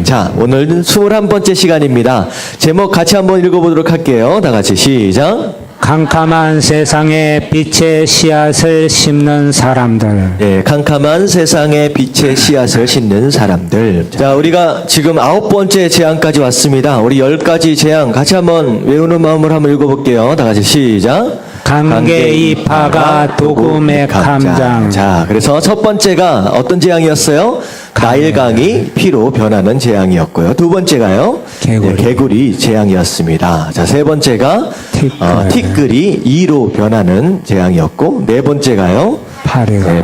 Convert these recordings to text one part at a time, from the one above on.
자, 오늘은 21번째 시간입니다. 제목 같이 한번 읽어보도록 할게요. 다 같이 시작. 캄캄한 세상에 빛의 씨앗을 심는 사람들. 예, 캄캄한 세상에 빛의 씨앗을 심는 사람들. 자, 우리가 지금 9번째 재앙까지 왔습니다. 우리 10가지 재앙 같이 한번 외우는 마음으로 한번 읽어볼게요. 다 같이 시작. 감개의 파가 도금의 감장. 자, 그래서 첫 번째가 어떤 재앙이었어요? 나일강이 피로 변하는 재앙이었고요. 두 번째가요? 개구리. 개구리 재앙이었습니다. 자, 세 번째가 티끌이 이로 변하는 재앙이었고, 네 번째가요?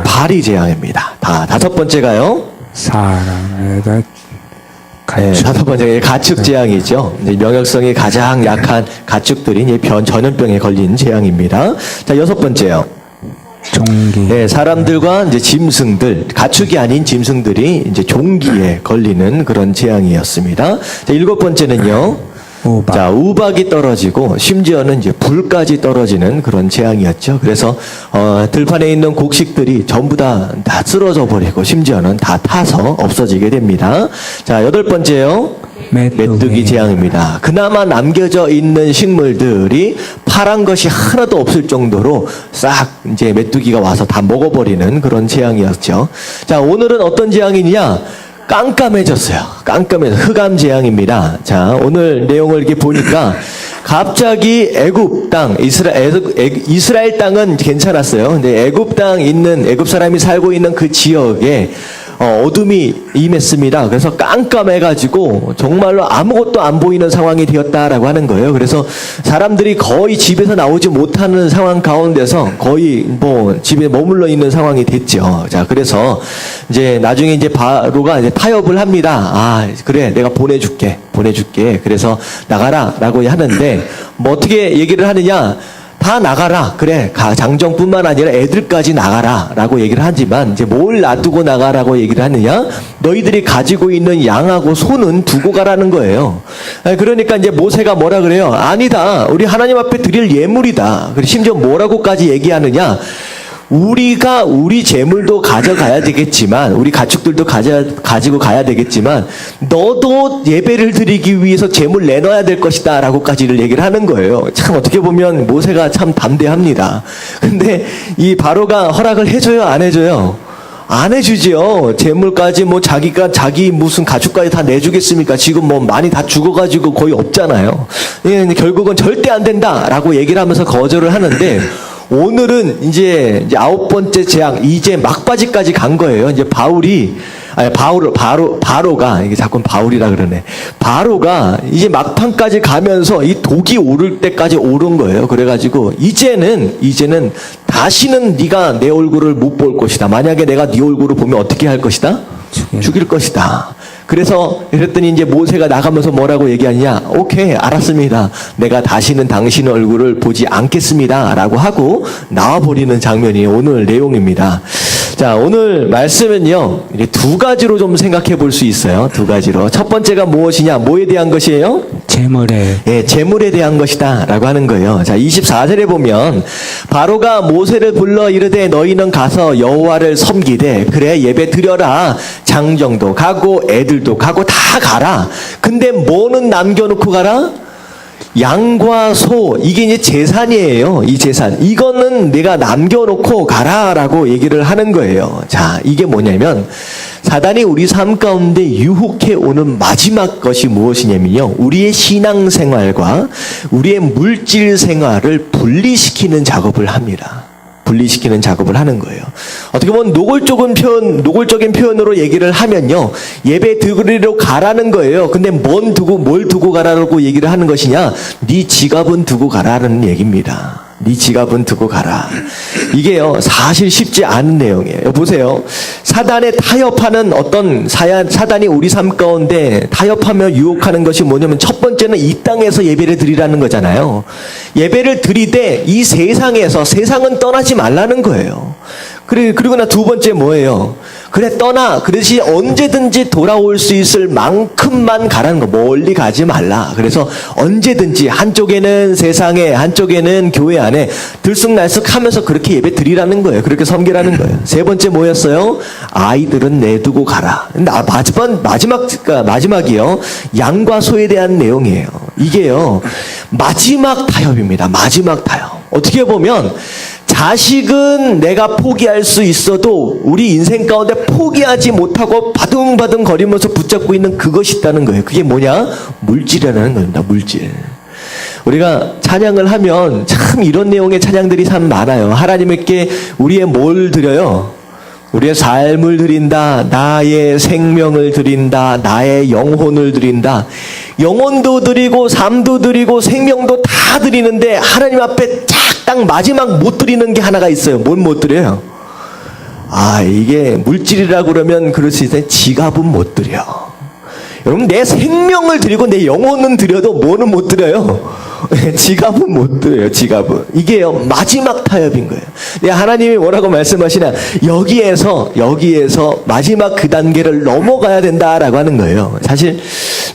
파리 재앙입니다. 다섯 번째가요? 사람에다 다섯 번째가 가축 재앙이죠. 이제 명역성이 가장 약한 가축들이 이제 전염병에 걸린 재앙입니다. 자, 여섯 번째요. 종기. 네, 사람들과 이제 짐승들, 가축이 아닌 짐승들이 이제 종기에 걸리는 그런 재앙이었습니다. 자, 일곱 번째는요. 우박. 자, 우박이 떨어지고 심지어는 이제 불까지 떨어지는 그런 재앙이었죠. 그래서 들판에 있는 곡식들이 전부 다 쓰러져 버리고 심지어는 다 타서 없어지게 됩니다. 자, 여덟 번째요. 메뚜기 재앙입니다. 그나마 남겨져 있는 식물들이 파란 것이 하나도 없을 정도로 싹 이제 메뚜기가 와서 다 먹어버리는 그런 재앙이었죠. 자, 오늘은 어떤 재앙이냐? 깜깜해졌어요. 흑암 재앙입니다. 자, 오늘 내용을 이렇게 보니까 갑자기 애굽 땅, 이스라엘 땅은 괜찮았어요. 근데 애굽 땅 있는, 애굽 사람이 살고 있는 그 지역에 어둠이 임했습니다. 그래서 깜깜해가지고 정말로 아무것도 안 보이는 상황이 되었다라고 하는 거예요. 그래서 사람들이 거의 집에서 나오지 못하는 상황 가운데서 거의 뭐 집에 머물러 있는 상황이 됐죠. 자, 그래서 이제 나중에 이제 바로가 이제 타협을 합니다. 아, 그래, 내가 보내줄게. 그래서 나가라라고 하는데 뭐 어떻게 얘기를 하느냐? 다 나가라. 그래. 장정뿐만 아니라 애들까지 나가라. 라고 얘기를 하지만 이제 뭘 놔두고 나가라고 얘기를 하느냐? 너희들이 가지고 있는 양하고 소는 두고 가라는 거예요. 그러니까 이제 모세가 뭐라 그래요? 아니다. 우리 하나님 앞에 드릴 예물이다. 그리고 심지어 뭐라고까지 얘기하느냐? 우리가 우리 재물도 가져가야 되겠지만, 우리 가축들도 가지고 가야 되겠지만, 너도 예배를 드리기 위해서 재물 내놔야 될 것이다 라고까지를 얘기를 하는 거예요. 참 어떻게 보면 모세가 참 담대합니다. 근데 이 바로가 허락을 해줘요, 안 해줘요? 안 해주지요. 재물까지 뭐 자기 무슨 가축까지 다 내주겠습니까? 지금 뭐 많이 다 죽어가지고 거의 없잖아요. 예, 결국은 절대 안 된다라고 얘기를 하면서 거절을 하는데, 오늘은 이제 9번째 재앙, 이제 막바지까지 간 거예요. 이제 바로가, 이게 자꾸 바울이라 그러네. 바로가 이제 막판까지 가면서 이 독이 오를 때까지 오른 거예요. 그래가지고, 이제는 다시는 네가 내 얼굴을 못 볼 것이다. 만약에 내가 네 얼굴을 보면 어떻게 할 것이다? 죽일 것이다. 그래서 그랬더니 이제 모세가 나가면서 뭐라고 얘기하냐? 오케이, 알았습니다. 내가 다시는 당신 얼굴을 보지 않겠습니다. 라고 하고 나와버리는 장면이 오늘 내용입니다. 자, 오늘 말씀은요, 이제 두 가지로 좀 생각해 볼 수 있어요. 두 가지로. 첫 번째가 무엇이냐? 뭐에 대한 것이에요? 재물에. 예, 재물에 대한 것이다. 라고 하는 거예요. 자, 24절에 보면, 바로가 모세를 불러 이르되 너희는 가서 여호와를 섬기되, 그래, 예배 드려라. 장정도 가고, 애들도 가고, 다 가라. 근데 뭐는 남겨놓고 가라? 양과 소, 이게 이제 재산이에요. 이 재산. 이거는 내가 남겨놓고 가라라고 얘기를 하는 거예요. 자, 이게 뭐냐면, 사단이 우리 삶 가운데 유혹해 오는 마지막 것이 무엇이냐면요. 우리의 신앙생활과 우리의 물질 생활을 분리시키는 작업을 합니다. 분리시키는 작업을 하는 거예요. 어떻게 보면 노골적인 표현으로 얘기를 하면요. 예배 드리러 가라는 거예요. 근데 뭘 두고 가라고 얘기를 하는 것이냐? 네 지갑은 두고 가라는 얘기입니다. 네 지갑은 두고 가라. 이게요, 사실 쉽지 않은 내용이에요. 보세요. 사단에 타협하는 사단이 우리 삶 가운데 타협하며 유혹하는 것이 뭐냐면 첫 번째는 이 땅에서 예배를 드리라는 거잖아요. 예배를 드리되 이 세상은 떠나지 말라는 거예요. 그리고 나 두 번째 뭐예요? 그래, 떠나. 그릇이 언제든지 돌아올 수 있을 만큼만 가라는 거. 멀리 가지 말라. 그래서 언제든지 한쪽에는 세상에, 한쪽에는 교회 안에 들쑥날쑥 하면서 그렇게 예배 드리라는 거예요. 그렇게 섬기라는 거예요. 세 번째 뭐였어요? 아이들은 내두고 가라. 마지막이요. 양과 소에 대한 내용이에요. 이게요. 마지막 타협입니다. 마지막 타협. 어떻게 보면 자식은 내가 포기할 수 있어도 우리 인생 가운데 포기하지 못하고 바둥바둥 거리면서 붙잡고 있는 그것이 있다는 거예요. 그게 뭐냐? 물질이라는 겁니다. 물질. 우리가 찬양을 하면 참 이런 내용의 찬양들이 참 많아요. 하나님께 우리의 뭘 드려요? 우리의 삶을 드린다. 나의 생명을 드린다. 나의 영혼을 드린다. 영혼도 드리고 삶도 드리고 생명도 다 드리는데 하나님 앞에 딱 마지막 못 드리는 게 하나가 있어요. 뭘 못 드려요? 이게 물질이라고 그러면 그럴 수 있어요. 지갑은 못 드려. 여러분, 내 생명을 드리고 내 영혼은 드려도 뭐는 못 드려요? 지갑은 못 드려요. 지갑은. 이게요, 마지막 타협인 거예요. 하나님이 뭐라고 말씀하시나? 여기에서 마지막 그 단계를 넘어가야 된다라고 하는 거예요. 사실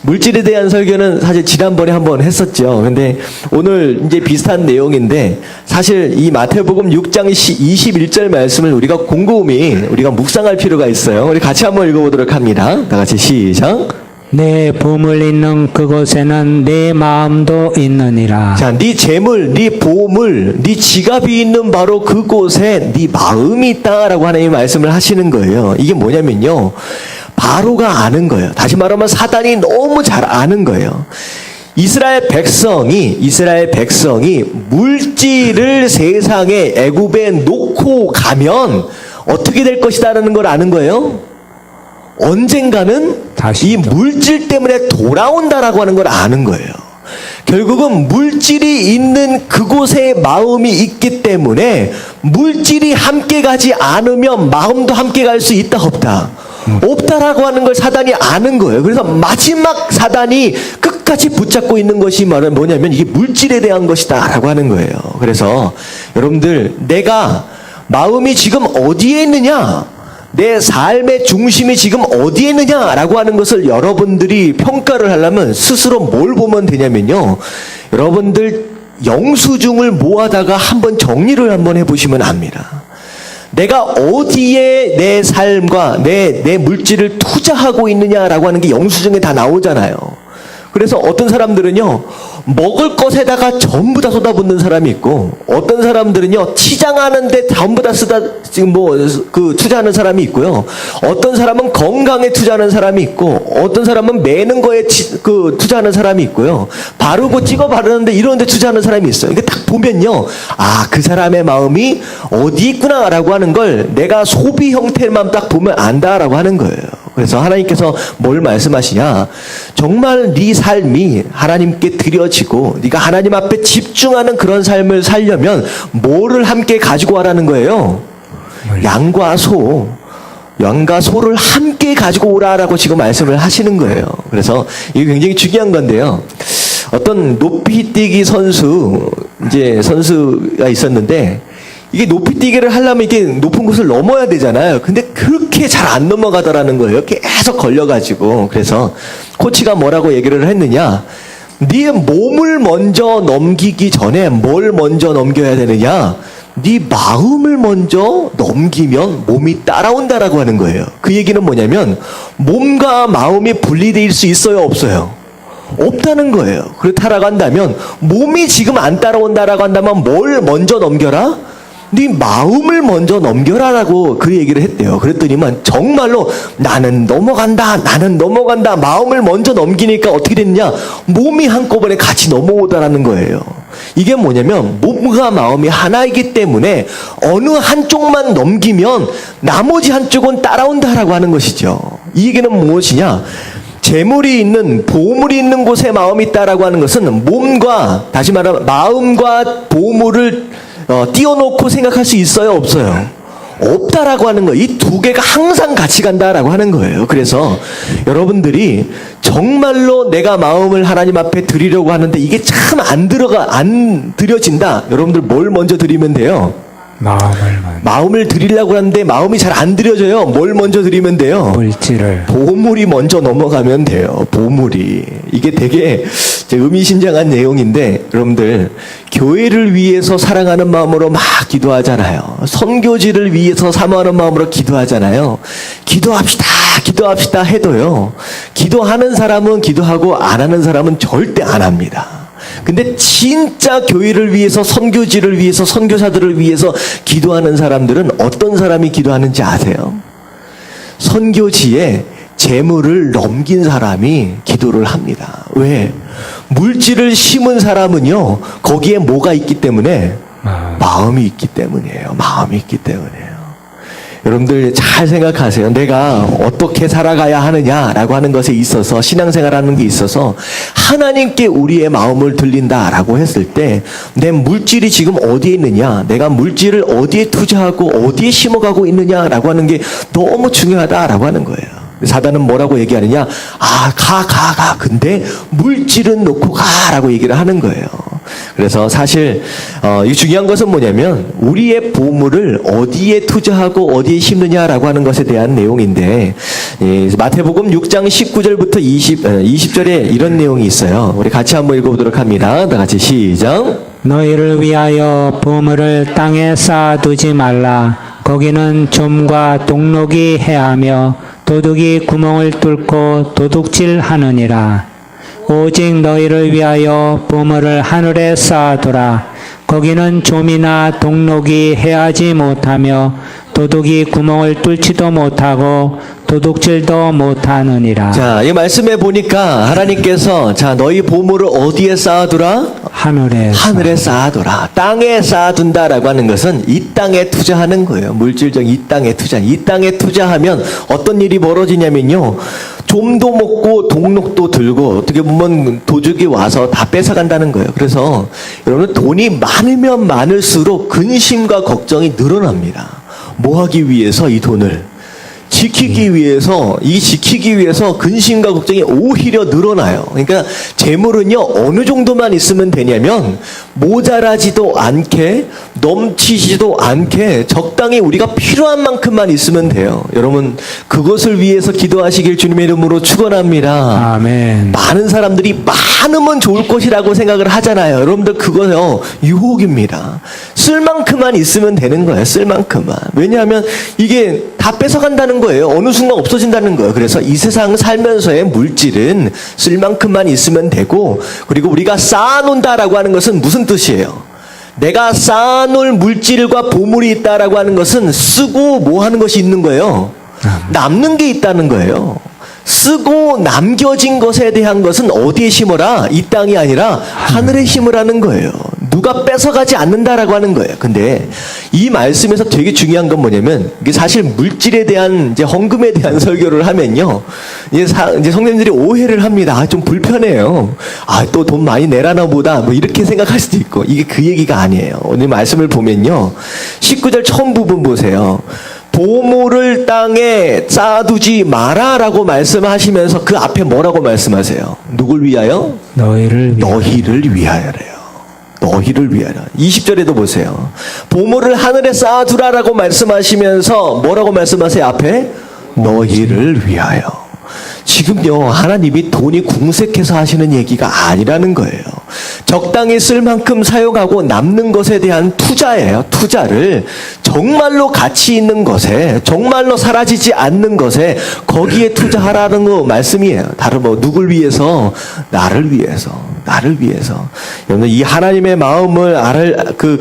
물질에 대한 설교는 사실 지난번에 한번 했었죠. 근데 오늘 이제 비슷한 내용인데 사실 이 마태복음 6장 21절 말씀을 우리가 곰곰이 우리가 묵상할 필요가 있어요. 우리 같이 한번 읽어보도록 합니다. 다 같이 시작. 내 보물 있는 그곳에는 내 마음도 있느니라. 자, 네 재물, 네 보물, 네 지갑이 있는 바로 그곳에 네 마음이 있다라고 하나님이 말씀을 하시는 거예요. 이게 뭐냐면요, 바로가 아는 거예요. 다시 말하면 사단이 너무 잘 아는 거예요. 이스라엘 백성이 물질을 세상에 애굽에 놓고 가면 어떻게 될 것이다라는 걸 아는 거예요. 언젠가는 다시 이 물질 때문에 돌아온다라고 하는 걸 아는 거예요. 결국은 물질이 있는 그곳에 마음이 있기 때문에 물질이 함께 가지 않으면 마음도 함께 갈 수 있다 없다? 없다라고 하는 걸 사단이 아는 거예요. 그래서 마지막 사단이 끝까지 붙잡고 있는 것이 뭐냐면 이게 물질에 대한 것이다 라고 하는 거예요. 그래서 여러분들, 내가 마음이 지금 어디에 있느냐, 내 삶의 중심이 지금 어디에 있느냐라고 하는 것을 여러분들이 평가를 하려면 스스로 뭘 보면 되냐면요, 여러분들 영수증을 모아다가 한번 정리를 한번 해보시면 압니다. 내가 어디에 내 삶과 내 물질을 투자하고 있느냐라고 하는 게 영수증에 다 나오잖아요. 그래서 어떤 사람들은요, 먹을 것에다가 전부 다 쏟아붓는 사람이 있고, 어떤 사람들은요, 치장하는데 전부 다 투자하는 사람이 있고요. 어떤 사람은 건강에 투자하는 사람이 있고, 어떤 사람은 매는 거에 투자하는 사람이 있고요. 바르고 찍어 바르는데 이런 데 투자하는 사람이 있어요. 이게 딱 보면요, 그 사람의 마음이 어디 있구나라고 하는 걸 내가 소비 형태만 딱 보면 안다라고 하는 거예요. 그래서 하나님께서 뭘 말씀하시냐, 정말 네 삶이 하나님께 드려지고 네가 하나님 앞에 집중하는 그런 삶을 살려면 뭐를 함께 가지고 와라는 거예요? 양과 소를 함께 가지고 오라라고 지금 말씀을 하시는 거예요. 그래서 이게 굉장히 중요한 건데요, 어떤 높이뛰기 선수가 있었는데, 이게 높이뛰기를 하려면 이게 높은 곳을 넘어야 되잖아요. 근데 그렇게 잘 안 넘어가더라는 거예요. 계속 걸려가지고. 그래서 코치가 뭐라고 얘기를 했느냐, 네 몸을 먼저 넘기기 전에 뭘 먼저 넘겨야 되느냐, 네 마음을 먼저 넘기면 몸이 따라온다라고 하는 거예요. 그 얘기는 뭐냐면 몸과 마음이 분리될 수 있어요, 없어요? 없다는 거예요. 그렇다라고 한다면, 몸이 지금 안 따라온다라고 한다면 뭘 먼저 넘겨라? 네 마음을 먼저 넘겨라라고 그 얘기를 했대요. 그랬더니만 정말로 나는 넘어간다 마음을 먼저 넘기니까 어떻게 됐냐, 몸이 한꺼번에 같이 넘어오다라는 거예요. 이게 뭐냐면 몸과 마음이 하나이기 때문에 어느 한쪽만 넘기면 나머지 한쪽은 따라온다라고 하는 것이죠. 이 얘기는 무엇이냐, 재물이 있는, 보물이 있는 곳에 마음이 있다라고 하는 것은 몸과, 다시 말하면 마음과 보물을 띄워놓고 생각할 수 있어요, 없어요? 없다라고 하는 거예요. 이 두 개가 항상 같이 간다라고 하는 거예요. 그래서 여러분들이 정말로 내가 마음을 하나님 앞에 드리려고 하는데 이게 참 안 드려진다. 여러분들 뭘 먼저 드리면 돼요? 마음을 드리려고 하는데 마음이 잘 안 드려져요. 뭘 먼저 드리면 돼요? 물질을. 보물이 먼저 넘어가면 돼요. 보물이. 이게 되게 의미심장한 내용인데 여러분들 교회를 위해서 사랑하는 마음으로 막 기도하잖아요. 선교지를 위해서 사모하는 마음으로 기도하잖아요. 기도합시다 해도요. 기도하는 사람은 기도하고 안 하는 사람은 절대 안 합니다. 근데 진짜 교회를 위해서 선교지를 위해서 선교사들을 위해서 기도하는 사람들은 어떤 사람이 기도하는지 아세요? 선교지에 재물을 넘긴 사람이 기도를 합니다. 왜? 물질을 심은 사람은요, 거기에 뭐가 있기 때문에? 마음이 있기 때문이에요. 마음이 있기 때문이에요. 여러분들 잘 생각하세요. 내가 어떻게 살아가야 하느냐라고 하는 것에 있어서 신앙생활하는 게 있어서 하나님께 우리의 마음을 들린다라고 했을 때 내 물질이 지금 어디에 있느냐, 내가 물질을 어디에 투자하고 어디에 심어가고 있느냐라고 하는 게 너무 중요하다라고 하는 거예요. 사단은 뭐라고 얘기하느냐? 가. 근데 물질은 놓고 가라고 얘기를 하는 거예요. 그래서 사실 이 중요한 것은 뭐냐면 우리의 보물을 어디에 투자하고 어디에 심느냐라고 하는 것에 대한 내용인데 마태복음 6장 19절부터 20절에 이런 내용이 있어요. 우리 같이 한번 읽어보도록 합니다. 다 같이 시작. 너희를 위하여 보물을 땅에 쌓아두지 말라. 거기는 좀과 동록이 해하며 도둑이 구멍을 뚫고 도둑질하느니라. 오직 너희를 위하여 보물을 하늘에 쌓아두라. 거기는 좀이나 동록이 해하지 못하며 도둑이 구멍을 뚫지도 못하고 도둑질도 못하느니라. 자, 이 말씀에 보니까 하나님께서 자, 너희 보물을 어디에 쌓아두라? 하늘에 쌓아두라. 땅에 쌓아둔다라고 하는 것은 이 땅에 투자하는 거예요. 물질적 이 땅에 투자. 이 땅에 투자하면 어떤 일이 벌어지냐면요. 좀도 먹고 동록도 들고 어떻게 보면 도둑이 와서 다 뺏어간다는 거예요. 그래서 여러분 돈이 많으면 많을수록 근심과 걱정이 늘어납니다. 뭐 하기 위해서 이 돈을 지키기 위해서 근심과 걱정이 오히려 늘어나요. 그러니까 재물은요 어느 정도만 있으면 되냐면 모자라지도 않게 넘치지도 않게 적당히 우리가 필요한 만큼만 있으면 돼요. 여러분 그것을 위해서 기도하시길 주님의 이름으로 축원합니다. 아멘. 많은 사람들이 많으면 좋을 것이라고 생각을 하잖아요. 여러분들 그거요 유혹입니다. 쓸 만큼만 있으면 되는 거예요. 쓸 만큼만. 왜냐하면 이게 다 뺏어간다는 거예요. 어느 순간 없어진다는 거예요. 그래서 이 세상 살면서의 물질은 쓸 만큼만 있으면 되고, 그리고 우리가 쌓아놓는다라고 하는 것은 무슨 뜻이에요? 내가 쌓아놓을 물질과 보물이 있다라고 하는 것은 쓰고 뭐 하는 것이 있는 거예요? 남는 게 있다는 거예요. 쓰고 남겨진 것에 대한 것은 어디에 심어라? 이 땅이 아니라 하늘에 심으라는 거예요. 누가 뺏어가지 않는다라고 하는 거예요. 근데 이 말씀에서 되게 중요한 건 뭐냐면 이게 사실 물질에 대한 이제 헌금에 대한 설교를 하면요. 이제 성도님들이 오해를 합니다. 좀 불편해요. 또 돈 많이 내라나 보다. 뭐 이렇게 생각할 수도 있고 이게 그 얘기가 아니에요. 오늘 말씀을 보면요. 19절 처음 부분 보세요. 보물을 땅에 쌓아두지 마라라고 말씀하시면서 그 앞에 뭐라고 말씀하세요? 누굴 위하여? 너희를 위하여래요. 너희를 위하여. 20절에도 보세요. 보물을 하늘에 쌓아두라라고 말씀하시면서 뭐라고 말씀하세요? 앞에? 너희를 위하여. 지금요 하나님이 돈이 궁색해서 하시는 얘기가 아니라는 거예요. 적당히 쓸 만큼 사용하고 남는 것에 대한 투자예요. 투자를 정말로 가치 있는 것에, 정말로 사라지지 않는 것에 거기에 투자하라는 거 말씀이에요. 다른 뭐 누굴 위해서? 나를 위해서. 여러분 이 하나님의 마음을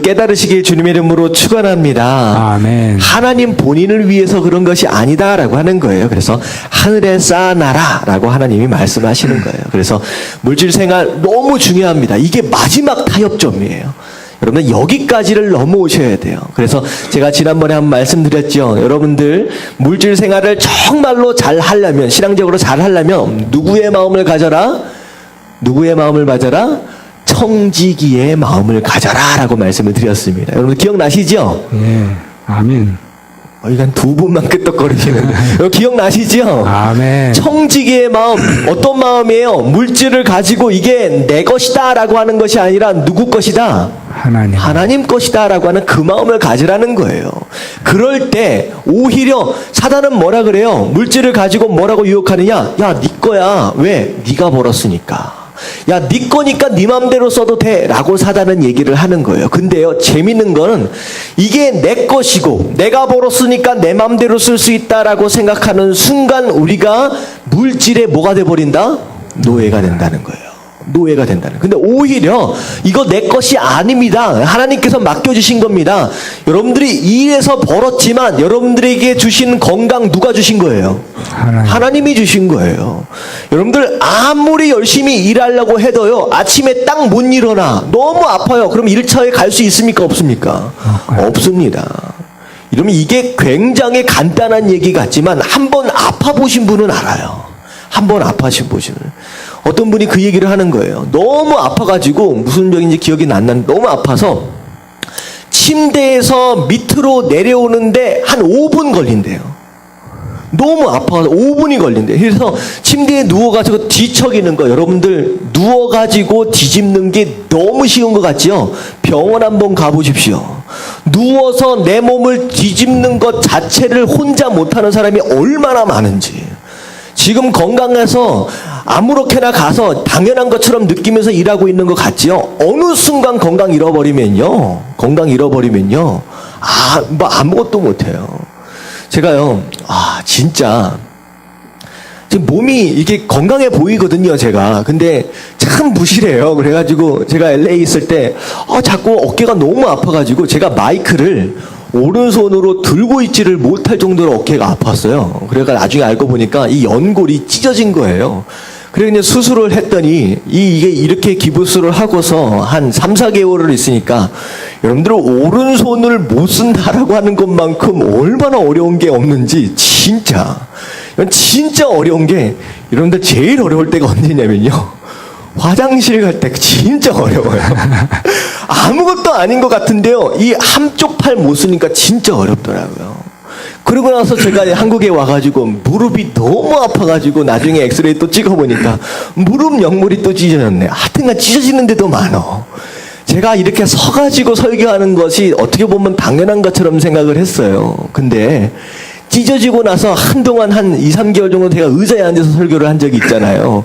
깨달으시길 주님의 이름으로 축원합니다. 아멘. 하나님 본인을 위해서 그런 것이 아니다라고 하는 거예요. 그래서 하늘에 쌓아놔라라고 하나님이 말씀하시는 거예요. 그래서 물질 생활 너무 중요합니다. 이게 마지막 타협점이에요. 여러분 여기까지를 넘어오셔야 돼요. 그래서 제가 지난번에 한번 말씀드렸죠. 여러분들 물질 생활을 정말로 잘 하려면, 신앙적으로 잘 하려면 누구의 마음을 가져라? 청지기의 마음을 가져라 라고 말씀을 드렸습니다. 여러분 기억나시죠? 예. 아멘. 이건 두 분만 끄떡거리시는데. 이거 기억나시죠? 아멘. 청지기의 마음, 어떤 마음이에요? 물질을 가지고 이게 내 것이다 라고 하는 것이 아니라 누구 것이다? 하나님 것이다 라고 하는 그 마음을 가지라는 거예요. 그럴 때 오히려 사단은 뭐라 그래요? 물질을 가지고 뭐라고 유혹하느냐? 야, 네 거야. 왜? 네가 벌었으니까. 야, 네 거니까 네 맘대로 써도 돼 라고 사단은 얘기를 하는 거예요. 근데요, 재밌는 거는 이게 내 것이고 내가 벌었으니까 내 맘대로 쓸 수 있다라고 생각하는 순간 우리가 물질에 뭐가 돼버린다? 노예가 된다는 거예요. 노예가 된다는. 근데 오히려 이거 내 것이 아닙니다. 하나님께서 맡겨주신 겁니다. 여러분들이 일해서 벌었지만 여러분들에게 주신 건강 누가 주신 거예요? 하나님이 주신 거예요. 여러분들 아무리 열심히 일하려고 해도요, 아침에 딱 못 일어나. 너무 아파요. 그럼 일처에 갈 수 있습니까? 없습니까? 없습니다. 이러면 이게 굉장히 간단한 얘기 같지만 한번 아파 보신 분은 알아요. 한번 아파신 분은. 어떤 분이 그 얘기를 하는 거예요. 너무 아파가지고 무슨 병인지 기억이 안 나는데 너무 아파서 침대에서 밑으로 내려오는데 한 5분 걸린대요. 너무 아파서 5분이 걸린대요. 그래서 침대에 누워가지고 뒤척이는 거, 여러분들 누워가지고 뒤집는 게 너무 쉬운 것 같지요? 병원 한번 가보십시오. 누워서 내 몸을 뒤집는 것 자체를 혼자 못하는 사람이 얼마나 많은지. 지금 건강해서 아무렇게나 가서 당연한 것처럼 느끼면서 일하고 있는 것 같지요? 어느 순간 건강 잃어버리면요. 뭐 아무것도 못해요. 제가요, 진짜. 지금 몸이 이게 건강해 보이거든요, 제가. 근데 참 부실해요. 그래가지고 제가 LA 있을 때, 자꾸 어깨가 너무 아파가지고 제가 마이크를 오른손으로 들고 있지를 못할 정도로 어깨가 아팠어요. 그래서 나중에 알고 보니까 이 연골이 찢어진 거예요. 그래서 이제 수술을 했더니 이게 이렇게 기부스를 하고서 한 3, 4개월을 있으니까 여러분들 오른손을 못 쓴다라고 하는 것만큼 얼마나 어려운 게 없는지 진짜 어려운 게 여러분들 제일 어려울 때가 언제냐면요. 화장실 갈 때 진짜 어려워요. 아무것도 아닌 것 같은데요. 이 한쪽 팔 못 쓰니까 진짜 어렵더라고요. 그러고 나서 제가 한국에 와가지고 무릎이 너무 아파가지고 나중에 엑스레이 또 찍어보니까 무릎 역물이 또 찢어졌네. 하여튼간 찢어지는 데도 많어. 제가 이렇게 서가지고 설교하는 것이 어떻게 보면 당연한 것처럼 생각을 했어요. 근데 찢어지고 나서 한동안 한 2, 3개월 정도 제가 의자에 앉아서 설교를 한 적이 있잖아요.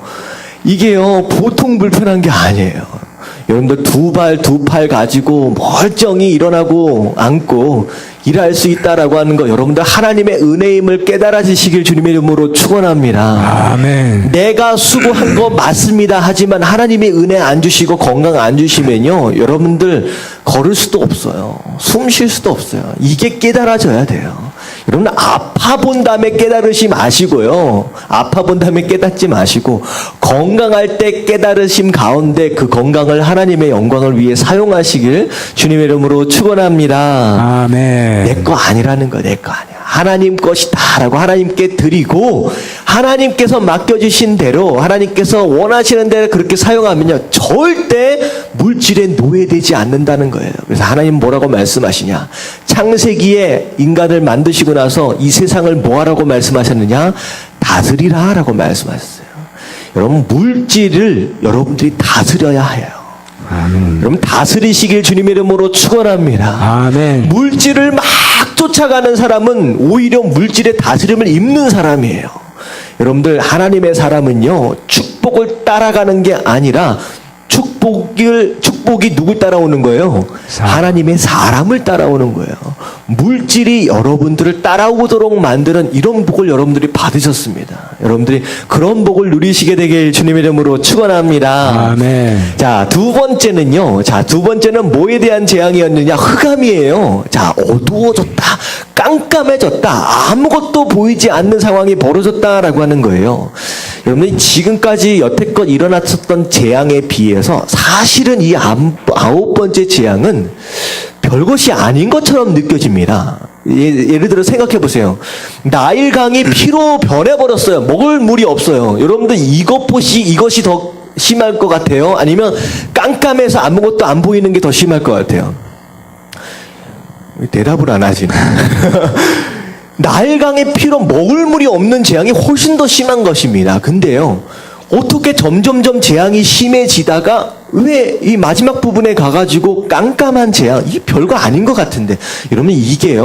이게요, 보통 불편한 게 아니에요. 여러분들 두 팔 가지고 멀쩡히 일어나고 앉고 일할 수 있다라고 하는 거, 여러분들 하나님의 은혜임을 깨달아지시길 주님의 이름으로 축원합니다. 아멘. 내가 수고한 거 맞습니다. 하지만 하나님의 은혜 안 주시고 건강 안 주시면요, 여러분들 걸을 수도 없어요. 숨 쉴 수도 없어요. 이게 깨달아져야 돼요. 여러분 아파 본 다음에 깨달으시 마시고요. 아파 본 다음에 깨닫지 마시고 건강할 때 깨달으심 가운데 그 건강을 하나님의 영광을 위해 사용하시길 주님의 이름으로 축원합니다. 아멘. 내 거 아니라는 거, 내 거 아니야. 하나님 것이다라고 하나님께 드리고 하나님께서 맡겨주신 대로 하나님께서 원하시는 대로 그렇게 사용하면요, 절대 물질에 노예되지 않는다는 거예요. 그래서 하나님 뭐라고 말씀하시냐? 창세기에 인간을 만드시고 나서 이 세상을 뭐하라고 말씀하셨느냐? 다스리라 라고 말씀하셨어요. 여러분 물질을 여러분들이 다스려야 해요. 아멘. 여러분 다스리시길 주님의 이름으로 축원합니다. 아멘. 물질을 막 쫓아가는 사람은 오히려 물질의 다스림을 입는 사람이에요. 여러분들 하나님의 사람은요, 축복을 따라가는 게 아니라 축복이 누굴 따라오는 거예요? 하나님의 사람을 따라오는 거예요. 물질이 여러분들을 따라오도록 만드는 이런 복을 여러분들이 받으셨습니다. 여러분들이 그런 복을 누리시게 되길 주님의 이름으로 축원합니다. 아멘. 자, 두 번째는 뭐에 대한 재앙이었느냐? 흑암이에요. 자, 어두워졌다. 깜깜해졌다. 아무것도 보이지 않는 상황이 벌어졌다라고 하는 거예요. 여러분이 지금까지 여태껏 일어났었던 재앙에 비해서 사실은 이 9번째 재앙은 별것이 아닌 것처럼 느껴집니다. 예를 들어 생각해 보세요. 나일강이 피로 변해버렸어요. 먹을 물이 없어요. 여러분들 이것이 더 심할 것 같아요? 아니면 깜깜해서 아무것도 안 보이는 게 더 심할 것 같아요? 대답을 안 하시네. 나일강의 피로 먹을 물이 없는 재앙이 훨씬 더 심한 것입니다. 근데요, 어떻게 점점점 재앙이 심해지다가 왜 이 마지막 부분에 가가지고 깜깜한 재앙, 이게 별거 아닌 것 같은데, 여러분 이게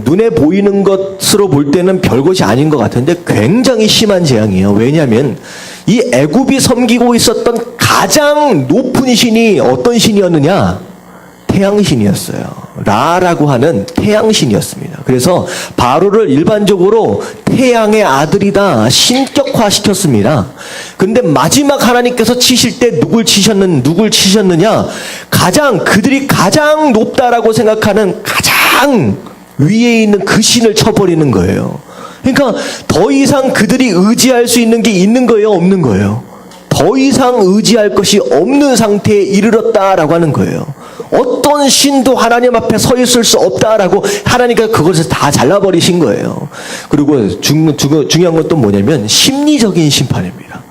눈에 보이는 것으로 볼 때는 별것이 아닌 것 같은데 굉장히 심한 재앙이에요. 왜냐하면 이 애굽이 섬기고 있었던 가장 높은 신이 어떤 신이었느냐? 태양신이었어요. 라라고 하는 태양신이었습니다. 그래서 바로를 일반적으로 태양의 아들이다 신격화 시켰습니다. 근데 마지막 하나님께서 치실 때 누굴 치셨느냐? 그들이 가장 높다라고 생각하는 가장 위에 있는 그 신을 쳐버리는 거예요. 그러니까 더 이상 그들이 의지할 수 있는 게 있는 거예요, 없는 거예요? 더 이상 의지할 것이 없는 상태에 이르렀다라고 하는 거예요. 어떤 신도 하나님 앞에 서 있을 수 없다라고 하나님께서 그것을 다 잘라버리신 거예요. 그리고 중요한 건 또 뭐냐면 심리적인 심판입니다.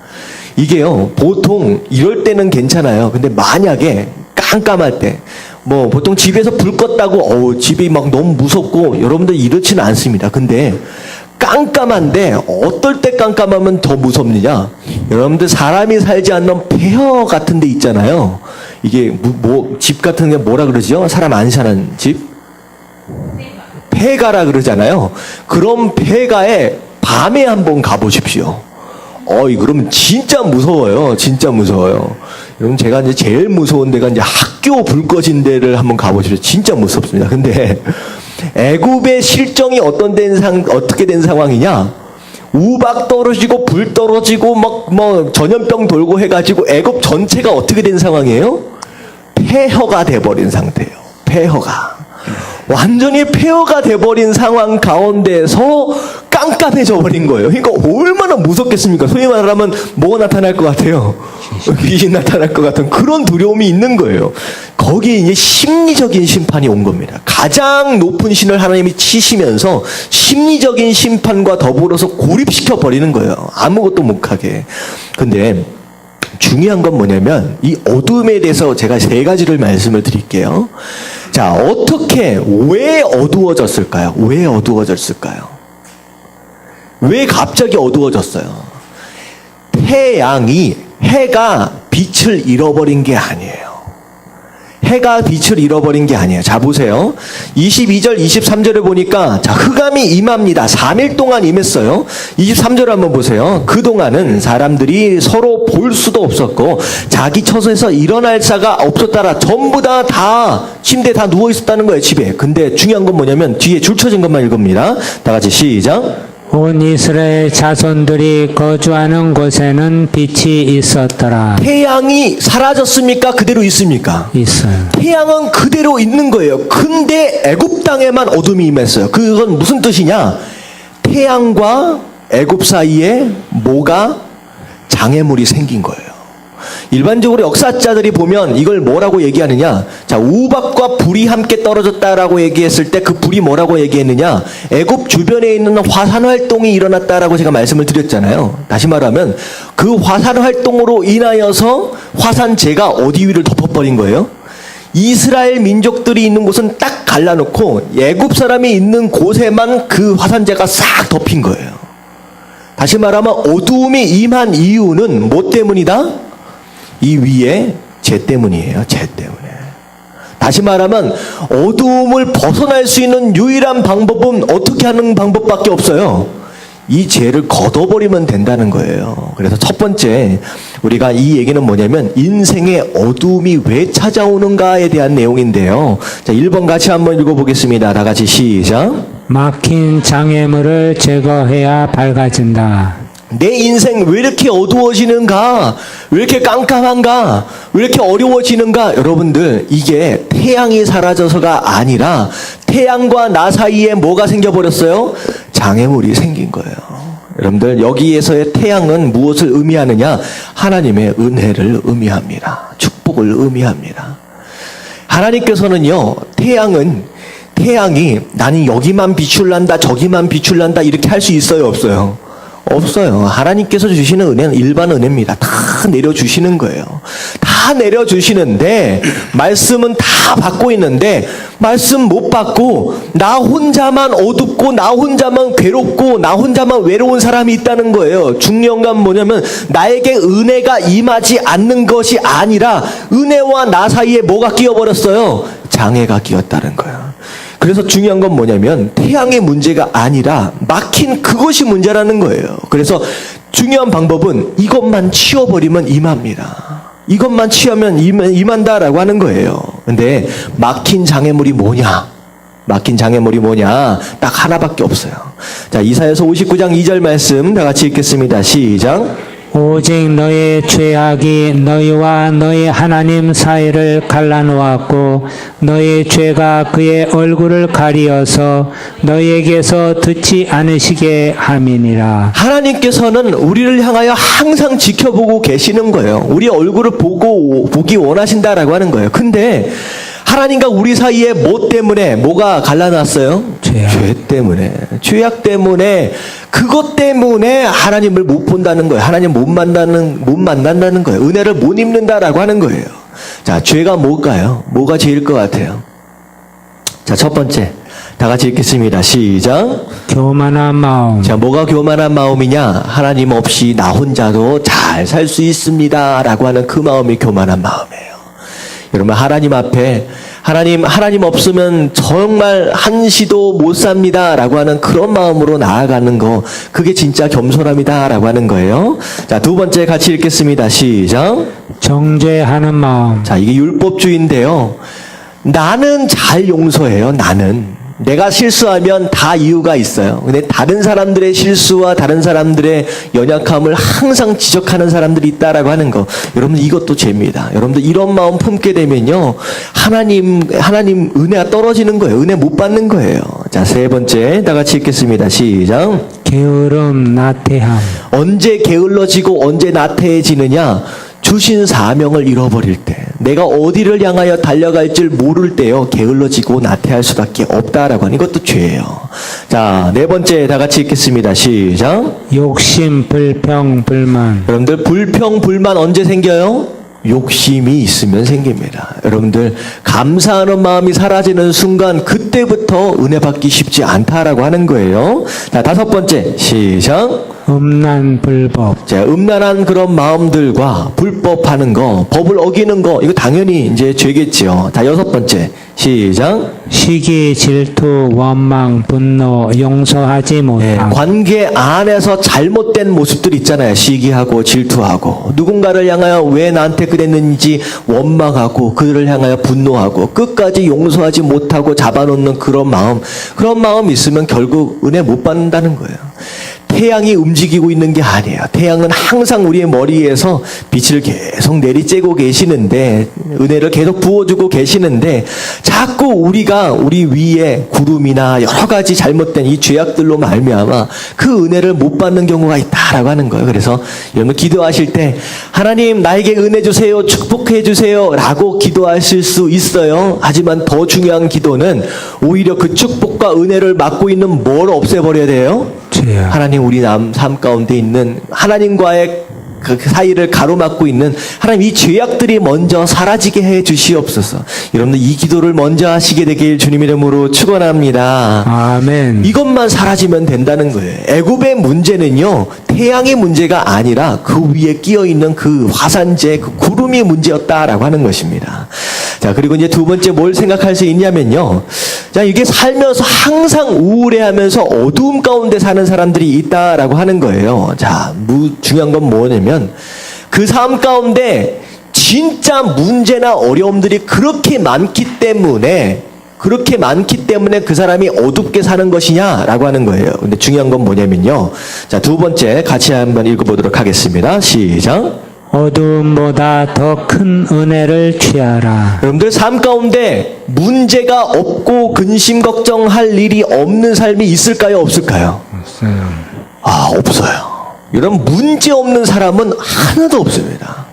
이게요, 보통 이럴 때는 괜찮아요. 근데 만약에 깜깜할 때, 보통 집에서 불 껐다고 집이 막 너무 무섭고 여러분들 이렇지는 않습니다. 근데 깜깜한데 어떨 때 깜깜하면 더 무섭느냐? 여러분들 사람이 살지 않는 폐허 같은 데 있잖아요. 이게 집 같은 게 뭐라 그러죠? 사람 안 사는 집? 폐가라 그러잖아요. 그런 폐가에 밤에 한번 가보십시오. 그러면 진짜 무서워요. 진짜 무서워요. 여러분, 제가 이제 제일 무서운 데가 이제 학교 불 꺼진 데를 한번 가보십시오. 진짜 무섭습니다. 근데 애굽의 실정이 어떻게 된 상황이냐? 우박 떨어지고 불 떨어지고 전염병 돌고 해가지고 애굽 전체가 어떻게 된 상황이에요? 폐허가 돼버린 상태예요. 폐허가. 완전히 폐허가 돼버린 상황 가운데서 깜깜해져 버린 거예요. 그러니까 얼마나 무섭겠습니까? 소위 말하면 뭐가 나타날 것 같아요? 귀신 나타날 것 같은 그런 두려움이 있는 거예요. 거기에 이제 심리적인 심판이 온 겁니다. 가장 높은 신을 하나님이 치시면서 심리적인 심판과 더불어서 고립시켜 버리는 거예요. 아무것도 못하게. 근데 중요한 건 뭐냐면 이 어둠에 대해서 제가 세 가지를 말씀을 드릴게요. 자, 왜 어두워졌을까요? 왜 어두워졌을까요? 왜 갑자기 어두워졌어요? 해가 빛을 잃어버린 게 아니에요. 해가 빛을 잃어버린 게 아니에요. 자, 보세요. 22절, 23절에 보니까, 자, 흑암이 임합니다. 3일 동안 임했어요. 23절 한번 보세요. 그동안은 사람들이 서로 볼 수도 없었고, 자기 처소에서 일어날 자가 없었다라. 전부 다 침대에 다 누워있었다는 거예요, 집에. 근데 중요한 건 뭐냐면, 뒤에 줄 쳐진 것만 읽읍니다. 다 같이 시작. 온 이스라엘 자손들이 거주하는 곳에는 빛이 있었더라. 태양이 사라졌습니까? 그대로 있습니까? 있어요. 태양은 그대로 있는 거예요. 근데 애굽 땅에만 어둠이 임했어요. 그건 무슨 뜻이냐? 태양과 애굽 사이에 장애물이 생긴 거예요. 일반적으로 역사자들이 보면 이걸 뭐라고 얘기하느냐? 자, 우박과 불이 함께 떨어졌다라고 얘기했을 때 그 불이 뭐라고 얘기했느냐? 애굽 주변에 있는 화산 활동이 일어났다라고 제가 말씀을 드렸잖아요. 다시 말하면 그 화산 활동으로 인하여서 화산재가 어디 위를 덮어버린 거예요? 이스라엘 민족들이 있는 곳은 딱 갈라놓고 애굽 사람이 있는 곳에만 그 화산재가 싹 덮인 거예요. 다시 말하면 어두움이 임한 이유는 뭐 때문이다? 이 위에 죄 때문이에요. 죄 때문에. 다시 말하면 어두움을 벗어날 수 있는 유일한 방법은 어떻게 하는 방법밖에 없어요. 이 죄를 걷어버리면 된다는 거예요. 그래서 첫 번째 우리가 이 얘기는 뭐냐면 인생의 어두움이 왜 찾아오는가에 대한 내용인데요. 자, 1번 같이 한번 읽어보겠습니다. 다 같이 시작. 막힌 장애물을 제거해야 밝아진다. 내 인생 왜 이렇게 어두워지는가? 왜 이렇게 깜깜한가? 왜 이렇게 어려워지는가? 여러분들, 이게 태양이 사라져서가 아니라 태양과 나 사이에 뭐가 생겨버렸어요? 장애물이 생긴 거예요. 여러분들, 여기에서의 태양은 무엇을 의미하느냐? 하나님의 은혜를 의미합니다. 축복을 의미합니다. 하나님께서는요, 태양이 나는 여기만 비출난다, 저기만 비출난다 이렇게 할 수 있어요, 없어요? 없어요. 하나님께서 주시는 은혜는 일반 은혜입니다. 다 내려주시는 거예요. 다 다 내려주시는데 말씀은 다 받고 있는데 말씀 못 받고 나 혼자만 어둡고 나 혼자만 괴롭고 나 혼자만 외로운 사람이 있다는 거예요. 중요한 건 뭐냐면 나에게 은혜가 임하지 않는 것이 아니라 은혜와 나 사이에 뭐가 끼어버렸어요? 장애가 끼었다는 거예요. 그래서 중요한 건 뭐냐면 태양의 문제가 아니라 막힌 그것이 문제라는 거예요. 그래서 중요한 방법은 이것만 치워버리면 임합니다. 이것만 치우면 임한다라고 하는 거예요. 근데 막힌 장애물이 뭐냐? 막힌 장애물이 뭐냐? 딱 하나밖에 없어요. 자, 이사야서 59장 2절 말씀 다 같이 읽겠습니다. 시작. 오직 너의 죄악이 너희와 너희 하나님 사이를 갈라놓았고 너의 죄가 그의 얼굴을 가리어서 너희에게서 듣지 않으시게 함이니라. 하나님께서는 우리를 향하여 항상 지켜보고 계시는 거예요. 우리 얼굴을 보기 원하신다라고 하는 거예요. 근데 하나님과 우리 사이에 뭐 때문에 뭐가 갈라놨어요? 죄 때문에, 죄악 때문에, 그것 때문에 하나님을 못 본다는 거예요. 하나님 못 만난다는 거예요. 은혜를 못 입는다라고 하는 거예요. 자, 죄가 뭘까요? 뭐가 죄일 것 같아요? 자, 첫 번째, 다 같이 읽겠습니다. 시작. 교만한 마음. 자, 뭐가 교만한 마음이냐? 하나님 없이 나 혼자도 잘 살 수 있습니다라고 하는 그 마음이 교만한 마음이에요. 여러분, 하나님 앞에 하나님 없으면 정말 한시도 못 삽니다라고 하는 그런 마음으로 나아가는 거, 그게 진짜 겸손함이다라고 하는 거예요. 자, 두 번째 같이 읽겠습니다. 시작. 정죄하는 마음. 자, 이게 율법주의인데요. 나는 잘 용서해요. 나는. 내가 실수하면 다 이유가 있어요. 근데 다른 사람들의 실수와 다른 사람들의 연약함을 항상 지적하는 사람들이 있다라고 하는 거. 여러분, 이것도 죄입니다. 여러분들 이런 마음 품게 되면요. 하나님 은혜가 떨어지는 거예요. 은혜 못 받는 거예요. 자, 세 번째 다 같이 읽겠습니다. 시작. 게으름, 나태함. 언제 게을러지고 언제 나태해지느냐? 주신 사명을 잃어버릴 때, 내가 어디를 향하여 달려갈 줄 모를 때요, 게을러지고 나태할 수밖에 없다라고 하는 이것도 죄예요. 자, 네 번째 다 같이 읽겠습니다. 시작. 욕심, 불평, 불만. 여러분들 불평, 불만 언제 생겨요? 욕심이 있으면 생깁니다. 여러분들 감사하는 마음이 사라지는 순간 그때부터 은혜 받기 쉽지 않다라고 하는 거예요. 자, 다섯 번째 시작. 음란, 불법. 자, 음란한 그런 마음들과 불법하는 거, 법을 어기는 거, 이거 당연히 이제 죄겠지요. 자, 여섯 번째 시작. 시기, 질투, 원망, 분노, 용서하지 못함. 관계 안에서 잘못된 모습들 있잖아요. 시기하고 질투하고 누군가를 향하여 왜 나한테 그랬는지 원망하고 그들을 향하여 분노하고 끝까지 용서하지 못하고 잡아놓는 그런 마음 있으면 결국 은혜 못 받는다는 거예요. 태양이 움직이고 있는 게 아니에요. 태양은 항상 우리의 머리에서 빛을 계속 내리쬐고 계시는데, 은혜를 계속 부어주고 계시는데, 자꾸 우리가 우리 위에 구름이나 여러 가지 잘못된 이 죄악들로 말미암아 그 은혜를 못 받는 경우가 있다라고 하는 거예요. 그래서 여러분 기도하실 때 하나님 나에게 은혜 주세요, 축복해 주세요 라고 기도하실 수 있어요. 하지만 더 중요한 기도는 오히려 그 축복과 은혜를 막고 있는 뭘 없애버려야 돼요? 죄악. 하나님, 우리 삶 가운데 있는 하나님과의 그 사이를 가로막고 있는 하나님, 이 죄악들이 먼저 사라지게 해 주시옵소서. 여러분들 이 기도를 먼저 하시게 되길 주님 이름으로 축원합니다. 아멘. 이것만 사라지면 된다는 거예요. 애굽의 문제는요, 태양의 문제가 아니라 그 위에 끼어 있는 그 화산재, 그 구름이 문제였다라고 하는 것입니다. 자, 그리고 이제 두 번째 뭘 생각할 수 있냐면요. 자, 이게 살면서 항상 우울해하면서 어두움 가운데 사는 사람들이 있다라고 하는 거예요. 자, 중요한 건 뭐냐면 그 삶 가운데 진짜 문제나 어려움들이 그렇게 많기 때문에 그 사람이 어둡게 사는 것이냐라고 하는 거예요. 근데 중요한 건 뭐냐면요. 자, 두 번째 같이 한번 읽어보도록 하겠습니다. 시작. 어두움보다 더 큰 은혜를 취하라. 여러분들 삶 가운데 문제가 없고 근심 걱정할 일이 없는 삶이 있을까요? 없을까요? 없어요. 없어요. 여러분, 문제 없는 사람은 하나도 없습니다.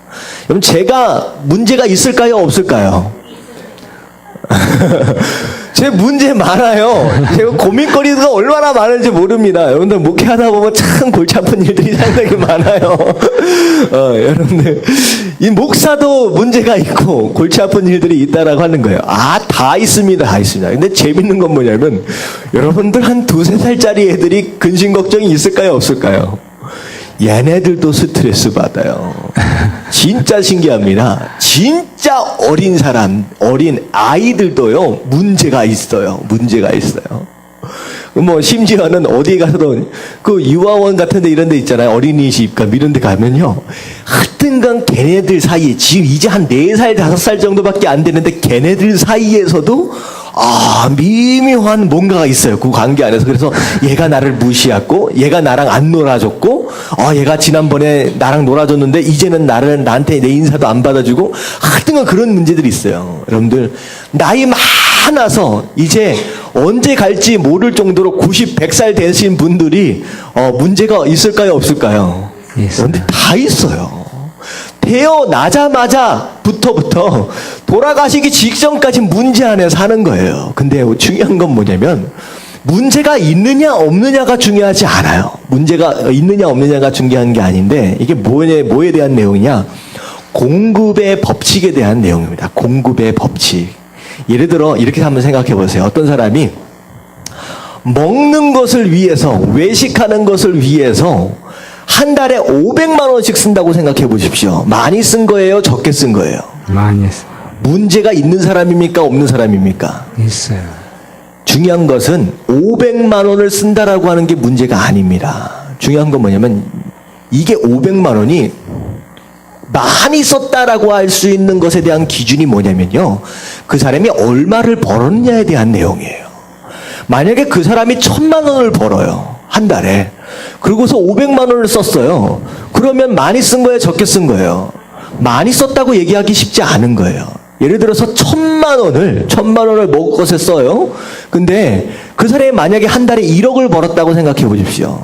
여러분, 제가 문제가 있을까요? 없을까요? 제 문제 많아요. 제가 고민거리가 얼마나 많은지 모릅니다. 여러분들 목회하다 보면 참 골치 아픈 일들이 상당히 많아요. 여러분들 이 목사도 문제가 있고 골치 아픈 일들이 있다라고 하는 거예요. 다 있습니다. 다 있습니다. 근데 재밌는 건 뭐냐면 여러분들 한 2-3살짜리 애들이 근심 걱정이 있을까요? 없을까요? 얘네들도 스트레스 받아요. 진짜 신기합니다. 진짜 어린 사람, 어린 아이들도요, 문제가 있어요. 문제가 있어요. 뭐, 심지어는 어디 가서도, 그 유아원 같은 데 이런 데 있잖아요. 어린이집, 이런 데 가면요. 하여튼간 걔네들 사이에, 지금 이제 한 4살, 5살 정도밖에 안 되는데 걔네들 사이에서도 미묘한 뭔가가 있어요. 그 관계 안에서. 그래서 얘가 나를 무시하고, 얘가 나랑 안 놀아줬고, 얘가 지난번에 나랑 놀아줬는데, 이제는 나한테 내 인사도 안 받아주고, 하여튼 그런 문제들이 있어요. 여러분들, 나이 많아서, 이제 언제 갈지 모를 정도로 90, 100살 되신 분들이, 문제가 있을까요? 없을까요? 여러분들 다 있어요. 태어나자마자부터 돌아가시기 직전까지 문제 안에 사는 거예요. 근데 중요한 건 뭐냐면 문제가 있느냐 없느냐가 중요하지 않아요. 문제가 있느냐 없느냐가 중요한 게 아닌데 이게 뭐에 대한 내용이냐? 공급의 법칙에 대한 내용입니다. 공급의 법칙. 예를 들어 이렇게 한번 생각해 보세요. 어떤 사람이 먹는 것을 위해서 외식하는 것을 위해서 한 달에 500만 원씩 쓴다고 생각해 보십시오. 많이 쓴 거예요? 적게 쓴 거예요? 많이 했어요. 문제가 있는 사람입니까? 없는 사람입니까? 있어요. 중요한 것은 500만 원을 쓴다라고 하는 게 문제가 아닙니다. 중요한 건 뭐냐면 이게 500만 원이 많이 썼다라고 할 수 있는 것에 대한 기준이 뭐냐면요. 그 사람이 얼마를 벌었냐에 대한 내용이에요. 만약에 그 사람이 1000만 원을 벌어요. 한 달에. 그리고서 500만 원을 썼어요. 그러면 많이 쓴 거예요? 적게 쓴 거예요? 많이 썼다고 얘기하기 쉽지 않은 거예요. 예를 들어서 1000만 원을 먹을 것에 써요. 근데 그 사람이 만약에 한 달에 1억을 벌었다고 생각해 보십시오.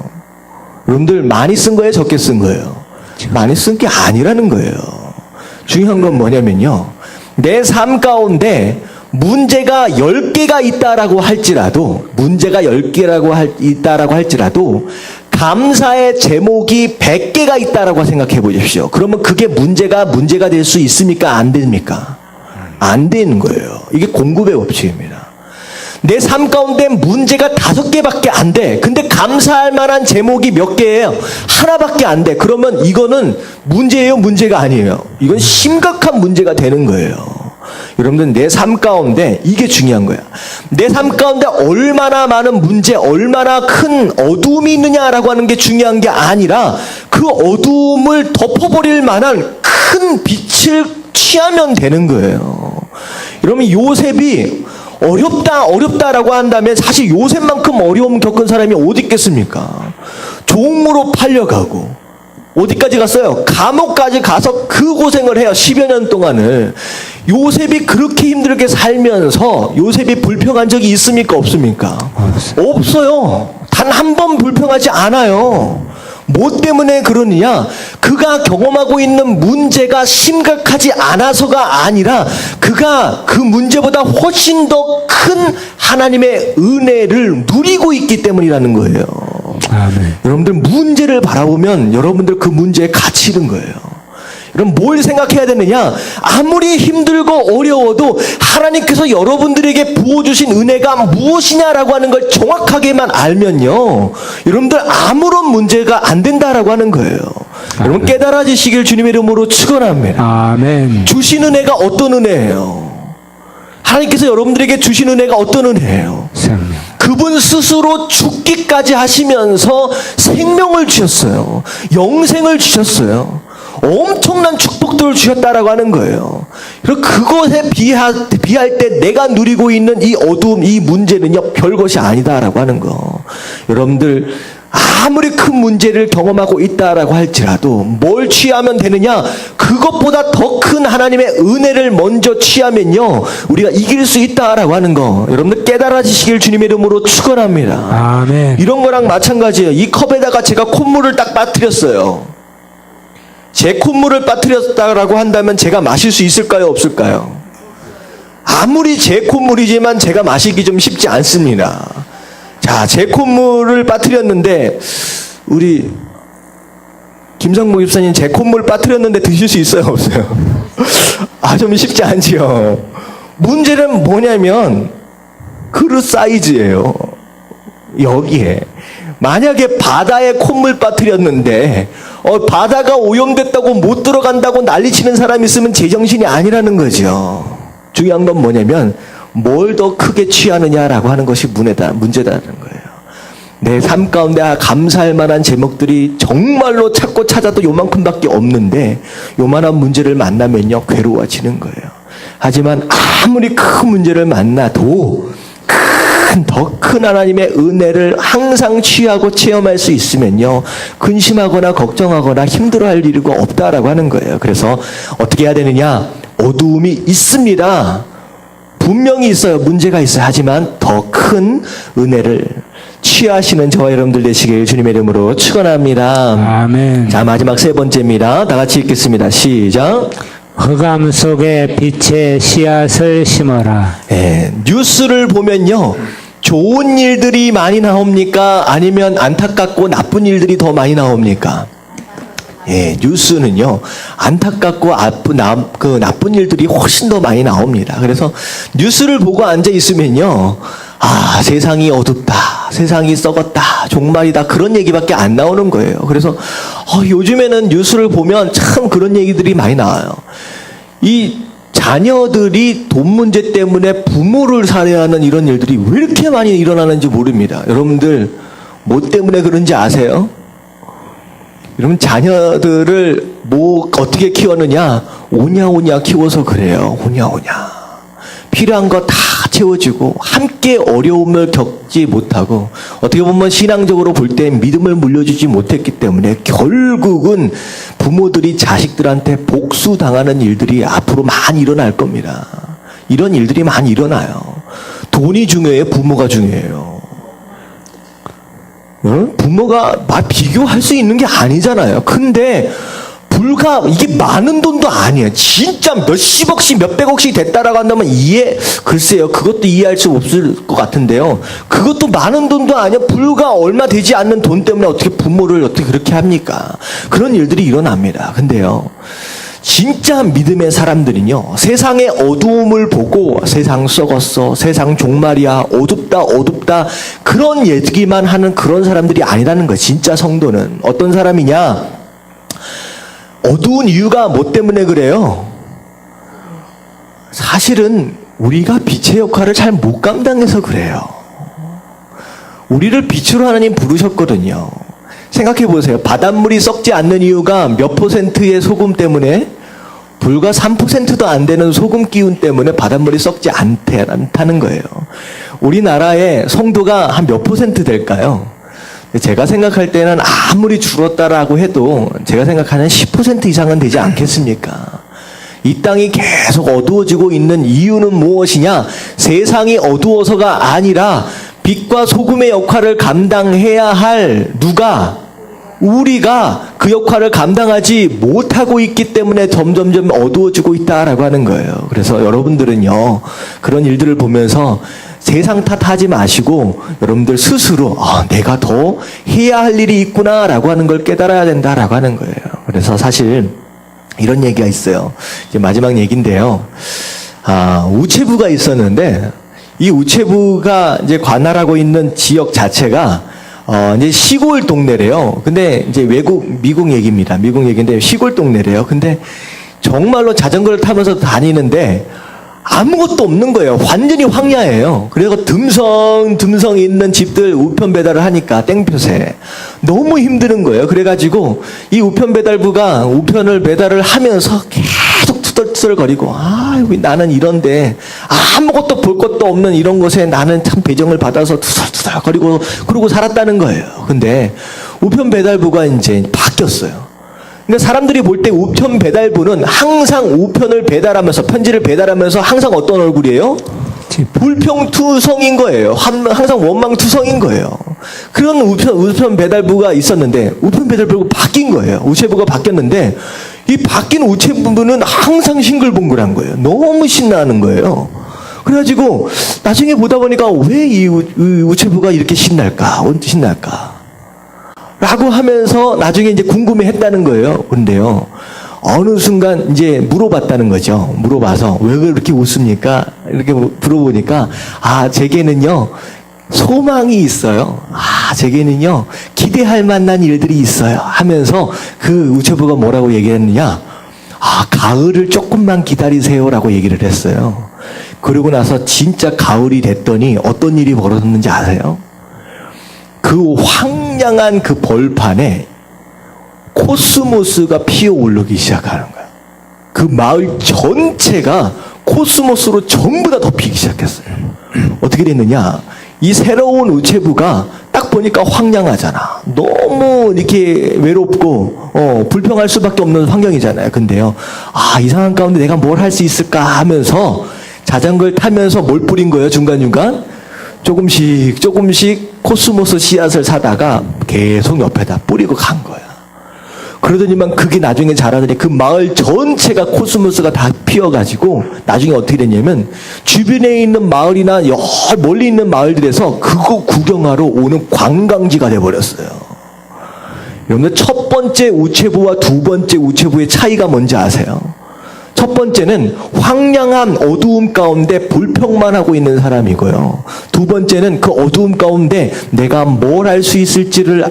여러분들 많이 쓴 거예요? 적게 쓴 거예요? 많이 쓴 게 아니라는 거예요. 중요한 건 뭐냐면요. 내 삶 가운데 문제가 10개가 있다라고 할지라도, 있다라고 할지라도, 감사의 제목이 100개가 있다라고 생각해 보십시오. 그러면 그게 문제가 될 수 있습니까? 안 됩니까? 안 되는 거예요. 이게 공급의 법칙입니다. 내 삶 가운데 문제가 5개밖에 안 돼. 근데 감사할 만한 제목이 몇 개예요? 하나밖에 안 돼. 그러면 이거는 문제예요? 문제가 아니에요? 이건 심각한 문제가 되는 거예요. 여러분들 내 삶 가운데 이게 중요한 거야. 내 삶 가운데 얼마나 많은 문제, 얼마나 큰 어두움이 있느냐라고 하는 게 중요한 게 아니라 그 어두움을 덮어버릴 만한 큰 빛을 취하면 되는 거예요. 여러분 요셉이 어렵다라고 한다면 사실 요셉만큼 어려움 겪은 사람이 어디 있겠습니까? 종으로 팔려가고 어디까지 갔어요? 감옥까지 가서 그 고생을 해요. 10여 년 동안을. 요셉이 그렇게 힘들게 살면서 요셉이 불평한 적이 있습니까? 없습니까? 없어요. 단 한 번 불평하지 않아요. 뭐 때문에 그러느냐? 그가 경험하고 있는 문제가 심각하지 않아서가 아니라 그가 그 문제보다 훨씬 더 큰 하나님의 은혜를 누리고 있기 때문이라는 거예요. 아멘. 여러분들 문제를 바라보면 여러분들 그 문제에 갇히 있는 거예요. 여러분 뭘 생각해야 되느냐? 아무리 힘들고 어려워도 하나님께서 여러분들에게 부어주신 은혜가 무엇이냐라고 하는 걸 정확하게만 알면요. 여러분들 아무런 문제가 안 된다라고 하는 거예요. 여러분 깨달아지시길 주님의 이름으로 축원합니다. 아멘. 주신 은혜가 어떤 은혜예요? 하나님께서 여러분들에게 주신 은혜가 어떤 은혜예요? 생명. 그분 스스로 죽기까지 하시면서 생명을 주셨어요. 영생을 주셨어요. 엄청난 축복들을 주셨다라고 하는 거예요. 그리고 그것에 비할 때 내가 누리고 있는 이 어두움, 이 문제는요, 별것이 아니다라고 하는 거. 여러분들, 아무리 큰 문제를 경험하고 있다라고 할지라도 뭘 취하면 되느냐? 그것보다 더 큰 하나님의 은혜를 먼저 취하면요, 우리가 이길 수 있다라고 하는 거. 여러분들 깨달아지시길 주님의 이름으로 축원합니다. 아멘. 이런 거랑 마찬가지예요. 이 컵에다가 제가 콧물을 딱 빠뜨렸어요. 제 콧물을 빠뜨렸다라고 한다면 제가 마실 수 있을까요? 없을까요? 아무리 제 콧물이지만 제가 마시기 좀 쉽지 않습니다. 자, 제 콧물을 빠뜨렸는데 우리 김상복 집사님 제 콧물 빠뜨렸는데 드실 수 있어요, 없어요? 아, 좀 쉽지 않지요. 문제는 뭐냐면 그릇 사이즈예요. 여기에 만약에 바다에 콧물 빠뜨렸는데 바다가 오염됐다고 못 들어간다고 난리치는 사람이 있으면 제정신이 아니라는 거죠. 중요한 건 뭐냐면 뭘 더 크게 취하느냐라고 하는 것이 문제다라는 거예요. 내 삶 가운데 감사할 만한 제목들이 정말로 찾고 찾아도 요만큼밖에 없는데 요만한 문제를 만나면요 괴로워지는 거예요. 하지만 아무리 큰 문제를 만나도 더 큰 하나님의 은혜를 항상 취하고 체험할 수 있으면요 근심하거나 걱정하거나 힘들어할 일이 없다라고 하는 거예요. 그래서 어떻게 해야 되느냐? 어두움이 있습니다. 분명히 있어요. 문제가 있어요. 하지만 더 큰 은혜를 취하시는 저와 여러분들 되시길 주님의 이름으로 축원합니다. 아멘. 자, 마지막 세 번째입니다. 다 같이 읽겠습니다. 시작. 흑암 속에 빛의 씨앗을 심어라. 뉴스를 보면요 좋은 일들이 많이 나옵니까? 아니면 안타깝고 나쁜 일들이 더 많이 나옵니까? 뉴스는요 안타깝고 나쁜 일들이 훨씬 더 많이 나옵니다. 그래서 뉴스를 보고 앉아 있으면요 세상이 어둡다, 세상이 썩었다, 종말이다, 그런 얘기밖에 안 나오는 거예요. 그래서 요즘에는 뉴스를 보면 참 그런 얘기들이 많이 나와요. 이 자녀들이 돈 문제 때문에 부모를 살해하는 이런 일들이 왜 이렇게 많이 일어나는지 모릅니다. 여러분들 뭐 때문에 그런지 아세요? 여러분 자녀들을 어떻게 키웠느냐? 오냐오냐 키워서 그래요. 오냐오냐. 필요한 거 다 채워주고 함께 어려움을 겪지 못하고 어떻게 보면 신앙적으로 볼 때 믿음을 물려주지 못했기 때문에 결국은 부모들이 자식들한테 복수당하는 일들이 앞으로 많이 일어날 겁니다. 이런 일들이 많이 일어나요. 돈이 중요해요? 부모가 중요해요? 부모가 비교할 수 있는 게 아니잖아요. 근데 이게 많은 돈도 아니에요. 진짜 몇십억씩 몇백억씩 됐다라고 한다면 글쎄요. 그것도 이해할 수 없을 것 같은데요. 그것도 많은 돈도 아니야. 불과 얼마 되지 않는 돈 때문에 어떻게 부모를 어떻게 그렇게 합니까? 그런 일들이 일어납니다. 근데요. 진짜 믿음의 사람들은요. 세상의 어두움을 보고 세상 썩었어, 세상 종말이야, 어둡다 그런 얘기만 하는 그런 사람들이 아니라는 거예요. 진짜 성도는. 어떤 사람이냐? 어두운 이유가 뭐 때문에 그래요? 사실은 우리가 빛의 역할을 잘 못 감당해서 그래요. 우리를 빛으로 하나님 부르셨거든요. 생각해 보세요. 바닷물이 썩지 않는 이유가 몇 %의 소금 때문에? 불과 3%도 안 되는 소금 기운 때문에 바닷물이 썩지 않다는 거예요. 우리나라의 성도가 한 몇 % 될까요? 제가 생각할 때는 아무리 줄었다라고 해도 제가 생각하는 10% 이상은 되지 않겠습니까? 이 땅이 계속 어두워지고 있는 이유는 무엇이냐? 세상이 어두워서가 아니라 빛과 소금의 역할을 감당해야 할 누가? 우리가 그 역할을 감당하지 못하고 있기 때문에 점점점 어두워지고 있다라고 하는 거예요. 그래서 여러분들은요, 그런 일들을 보면서 세상 탓하지 마시고 여러분들 스스로 내가 더 해야 할 일이 있구나라고 하는 걸 깨달아야 된다라고 하는 거예요. 그래서 사실 이런 얘기가 있어요. 이제 마지막 얘기인데요. 우체부가 있었는데 이 우체부가 이제 관할하고 있는 지역 자체가 이제 시골 동네래요. 근데 이제 미국 얘기입니다. 미국 얘기인데 시골 동네래요. 근데 정말로 자전거를 타면서 다니는데 아무것도 없는 거예요. 완전히 황야예요. 그래서 듬성 있는 집들 우편 배달을 하니까 땡볕에 너무 힘드는 거예요. 그래가지고 이 우편 배달부가 우편을 배달을 하면서 계속 투덜투덜거리고 나는 이런데 아무것도 볼 것도 없는 이런 곳에 나는 참 배정을 받아서 투덜투덜거리고 그러고 살았다는 거예요. 근데 우편 배달부가 이제 바뀌었어요. 근데 사람들이 볼 때 우편 배달부는 항상 우편을 배달하면서 편지를 배달하면서 항상 어떤 얼굴이에요? 불평투성인 거예요. 항상 원망투성인 거예요. 그런 우편 배달부가 있었는데 우편 배달부가 바뀐 거예요. 우체부가 바뀌었는데 이 바뀐 우체부는 항상 싱글벙글한 거예요. 너무 신나는 거예요. 그래가지고 나중에 보다 보니까 왜 이 우체부가 이렇게 신날까? 라고 하면서 나중에 이제 궁금해했다는 거예요. 근데요, 어느 순간 이제 물어봤다는 거죠. 물어봐서 왜 그렇게 웃습니까? 이렇게 물어보니까 제게는요 소망이 있어요. 제게는요 기대할 만한 일들이 있어요. 하면서 그 우체부가 뭐라고 얘기했느냐? 가을을 조금만 기다리세요라고 얘기를 했어요. 그러고 나서 진짜 가을이 됐더니 어떤 일이 벌어졌는지 아세요? 그 황량한 그 벌판에 코스모스가 피어오르기 시작하는 거예요. 그 마을 전체가 코스모스로 전부 다 덮이기 시작했어요. 어떻게 됐느냐? 이 새로운 우체부가 딱 보니까 황량하잖아. 너무 이렇게 외롭고 불평할 수밖에 없는 환경이잖아요. 근데요, 이 상황 가운데 내가 뭘 할 수 있을까 하면서 자전거를 타면서 뭘 뿌린 거예요? 중간중간 조금씩 코스모스 씨앗을 사다가 계속 옆에다 뿌리고 간 거야. 그러더니만 그게 나중에 자라더니 그 마을 전체가 코스모스가 다 피어가지고 나중에 어떻게 됐냐면 주변에 있는 마을이나 멀리 있는 마을들에서 그거 구경하러 오는 관광지가 돼버렸어요. 여러분들, 첫 번째 우체부와 두 번째 우체부의 차이가 뭔지 아세요? 첫 번째는 황량한 어두움 가운데 불평만 하고 있는 사람이고요. 두 번째는 그 어두움 가운데 내가 뭘 할 수 있을지를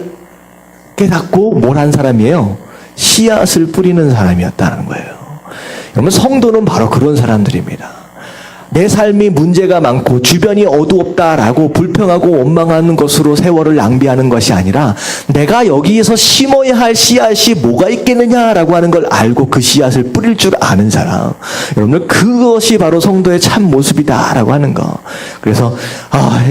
깨닫고 뭘 한 사람이에요? 씨앗을 뿌리는 사람이었다는 거예요. 여러분, 성도는 바로 그런 사람들입니다. 내 삶이 문제가 많고 주변이 어두웠다라고 불평하고 원망하는 것으로 세월을 낭비하는 것이 아니라 내가 여기에서 심어야 할 씨앗이 뭐가 있겠느냐라고 하는 걸 알고 그 씨앗을 뿌릴 줄 아는 사람. 여러분들, 그것이 바로 성도의 참 모습이다라고 하는 거. 그래서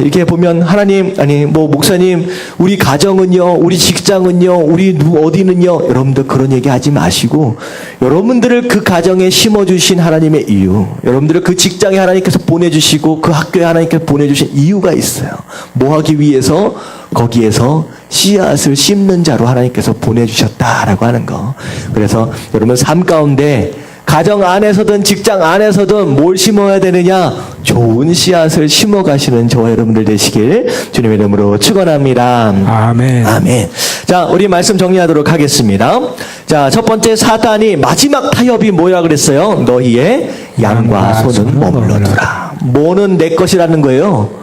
이렇게 보면 하나님, 목사님, 우리 가정은요, 우리 직장은요, 우리 어디는요, 여러분들 그런 얘기 하지 마시고 여러분들을 그 가정에 심어주신 하나님의 이유, 여러분들을 그 직장에 하나님께서 보내주시고 그 학교에 하나님께서 보내주신 이유가 있어요. 뭐 하기 위해서? 거기에서 씨앗을 심는 자로 하나님께서 보내주셨다라고 하는 거. 그래서 여러분, 삶 가운데 가정 안에서든 직장 안에서든 뭘 심어야 되느냐? 좋은 씨앗을 심어 가시는 저와 여러분들 되시길 주님의 이름으로 축원합니다. 아멘. 아멘. 자, 우리 말씀 정리하도록 하겠습니다. 자, 첫 번째, 사단이 마지막 타협이 뭐라 그랬어요? 너희의 양과 소는 머물러두라. 뭐는 내 것이라는 거예요?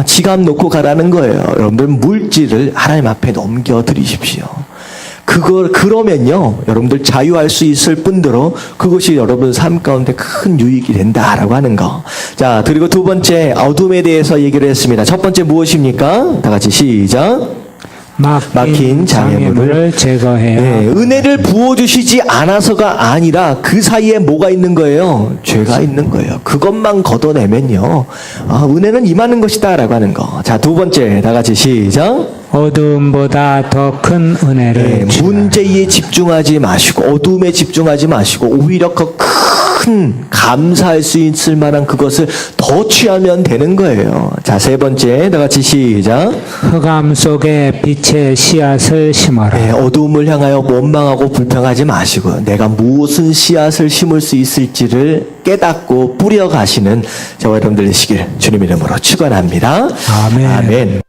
지갑 놓고 가라는 거예요. 여러분들, 물질을 하나님 앞에 넘겨드리십시오. 그러면요, 여러분들 자유할 수 있을 뿐더러 그것이 여러분 삶 가운데 큰 유익이 된다라고 하는 거. 자, 그리고 두 번째, 어둠에 대해서 얘기를 했습니다. 첫 번째 무엇입니까? 다 같이 시작. 막힌 장애물을 제거해야. 은혜를 부어주시지 않아서가 아니라 그 사이에 뭐가 있는 거예요? 죄가 있는 거예요. 그것만 걷어내면요, 은혜는 임하는 것이다 라고 하는 거. 자, 두 번째, 다 같이 시작. 어두움보다 더 큰 은혜를 주라. 문제에 집중하지 마시고 어두움에 집중하지 마시고 오히려 그 큰 감사할 수 있을 만한 그것을 더 취하면 되는 거예요. 자, 세 번째, 다 같이 시작. 흑암 속에 빛의 씨앗을 심어라. 어두움을 향하여 원망하고 불평하지 마시고 내가 무슨 씨앗을 심을 수 있을지를 깨닫고 뿌려가시는 저와 여러분들 되시길 주님 이름으로 축원합니다. 아멘. 아멘.